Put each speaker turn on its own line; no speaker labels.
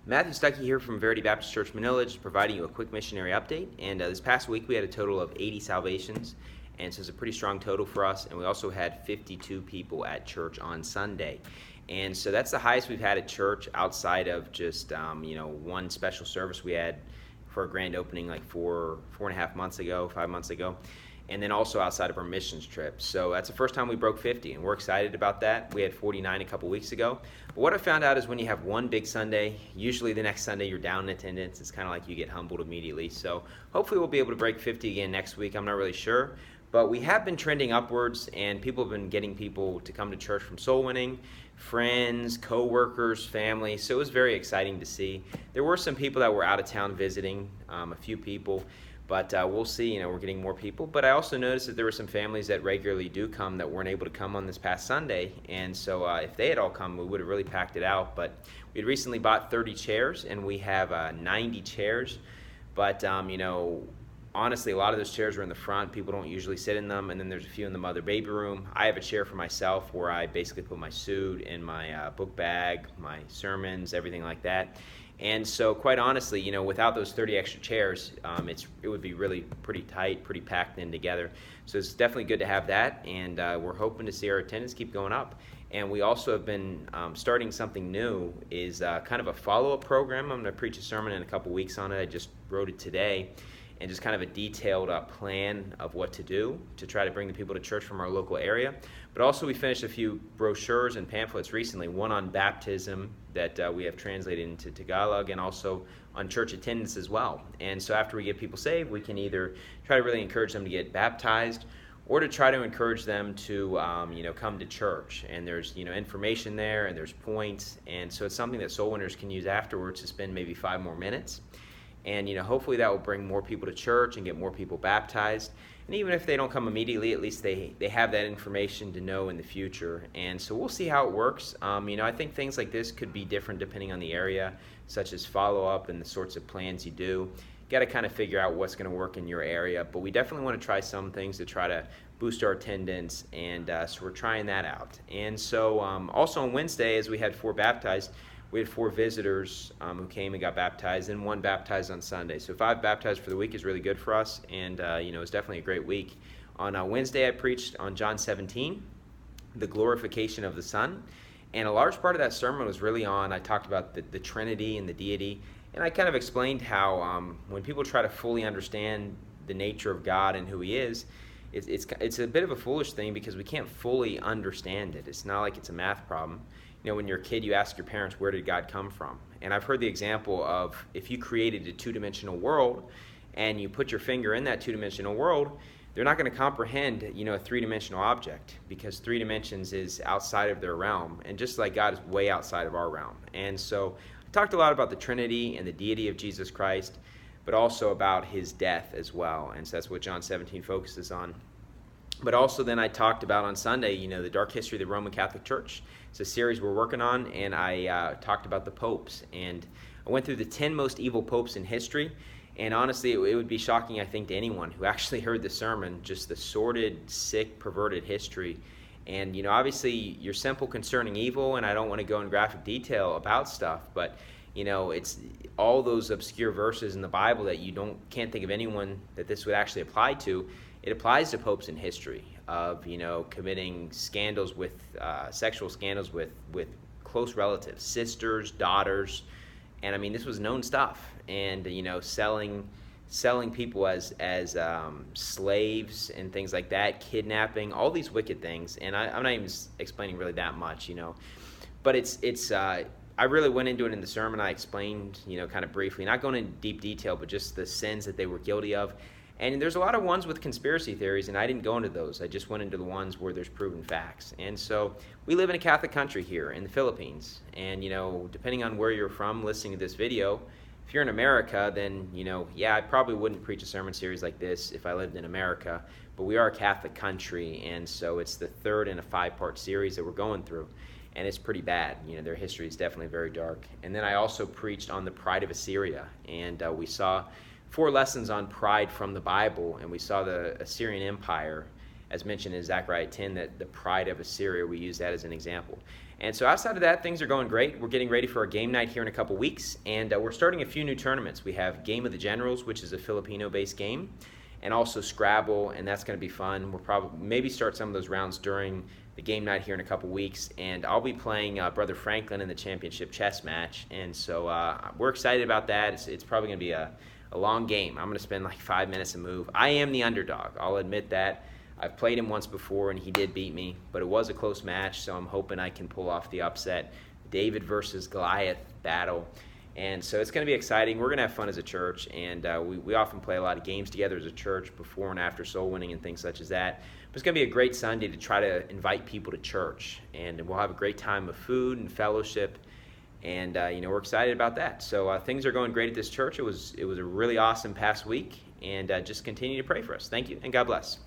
Matthew Stuckey here from Verity Baptist Church, Manila, just providing you a quick missionary update. And this past week we had a total of 80 salvations, and so it's a pretty strong total for us. And we also had 52 people at church on Sunday. And so that's the highest we've had at church outside of just, one special service we had for a grand opening like 5 months ago. And then also outside of our missions trip. So that's the first time we broke 50, and we're excited about that. We had 49 a couple weeks ago. But what I found out is when you have one big Sunday, usually the next Sunday you're down in attendance. It's kind of like you get humbled immediately. So hopefully we'll be able to break 50 again next week. I'm not really sure. But we have been trending upwards, and people have been getting people to come to church from soul winning, friends, co-workers, family. So it was very exciting to see. There were some people that were out of town visiting, a few people. But we'll see, we're getting more people. But I also noticed that there were some families that regularly do come that weren't able to come on this past Sunday. And so if they had all come, we would have really packed it out. But we had recently bought 30 chairs, and we have 90 chairs. But, honestly, a lot of those chairs are in the front. People don't usually sit in them. And then there's a few in the mother baby room. I have a chair for myself where I basically put my suit and my book bag, my sermons, everything like that. And so, quite honestly, without those 30 extra chairs, it would be really pretty tight, pretty packed in together. So it's definitely good to have that, and we're hoping to see our attendance keep going up. And we also have been starting something new, is kind of a follow-up program. I'm going to preach a sermon in a couple weeks on it. I just wrote it today. And just kind of a detailed plan of what to do to try to bring the people to church from our local area. But also we finished a few brochures and pamphlets recently, one on baptism that we have translated into Tagalog, and also on church attendance as well. And so after we get people saved, we can either try to really encourage them to get baptized or to try to encourage them to come to church. And there's information there, and there's points. And so it's something that soul winners can use afterwards to spend maybe 5 more minutes. And hopefully that will bring more people to church and get more people baptized. And even if they don't come immediately, at least they have that information to know in the future. And so we'll see how it works. I think things like this could be different depending on the area, such as follow-up and the sorts of plans you do. You got to kind of figure out what's going to work in your area. But we definitely want to try some things to try to boost our attendance. And so we're trying that out. And so also on Wednesday, as we had 4 baptized, we had 4 visitors who came and got baptized, and 1 baptized on Sunday. So 5 baptized for the week is really good for us, and it was definitely a great week. On Wednesday, I preached on John 17, the glorification of the Son, and a large part of that sermon was really on, I talked about the Trinity and the deity, and I kind of explained how when people try to fully understand the nature of God and who He is, it's a bit of a foolish thing because we can't fully understand it. It's not like it's a math problem. When you're a kid, you ask your parents, where did God come from? And I've heard the example of if you created a 2-dimensional world and you put your finger in that 2-dimensional world, they're not going to comprehend, a 3-dimensional object because 3 dimensions is outside of their realm. And just like God is way outside of our realm. And so I talked a lot about the Trinity and the deity of Jesus Christ, but also about His death as well. And so that's what John 17 focuses on. But also then I talked about on Sunday, the dark history of the Roman Catholic Church. It's a series we're working on, and I talked about the popes. And I went through the 10 most evil popes in history. And honestly, it would be shocking, I think, to anyone who actually heard the sermon, just the sordid, sick, perverted history. And, obviously, you're simple concerning evil, and I don't want to go in graphic detail about stuff, but it's all those obscure verses in the Bible that you can't think of anyone that this would actually apply to. It applies to popes in history of, committing scandals with, sexual scandals with close relatives, sisters, daughters. And I mean, this was known stuff. And, selling people as slaves and things like that, kidnapping, all these wicked things. And I'm not even explaining really that much, But I really went into it in the sermon. I explained, kind of briefly, not going into deep detail, but just the sins that they were guilty of. And there's a lot of ones with conspiracy theories, and I didn't go into those. I just went into the ones where there's proven facts. And so we live in a Catholic country here in the Philippines. And, depending on where you're from listening to this video, if you're in America, then, I probably wouldn't preach a sermon series like this if I lived in America. But we are a Catholic country, and so it's the 3rd in a 5-part series that we're going through. And it's pretty bad. Their history is definitely very dark. And then I also preached on the pride of Assyria, and we saw 4 lessons on pride from the Bible, and we saw the Assyrian Empire as mentioned in Zechariah 10, that the pride of Assyria, we use that as an example. And so outside of that, things are going great. We're getting ready for our game night here in a couple weeks, and we're starting a few new tournaments. We have Game of the Generals, which is a Filipino-based game, and also Scrabble, and that's going to be fun. We'll probably maybe start some of those rounds during the game night here in a couple weeks, and I'll be playing Brother Franklin in the championship chess match, and so we're excited about that. It's probably going to be a long game. I'm going to spend like 5 minutes a move. I am the underdog. I'll admit that. I've played him once before, and he did beat me, but it was a close match, so I'm hoping I can pull off the upset. David versus Goliath battle. And so it's going to be exciting. We're going to have fun as a church, and we often play a lot of games together as a church before and after soul winning and things such as that. But it's going to be a great Sunday to try to invite people to church, and we'll have a great time of food and fellowship, and we're excited about that. So things are going great at this church. It was a really awesome past week, and just continue to pray for us. Thank you, and God bless.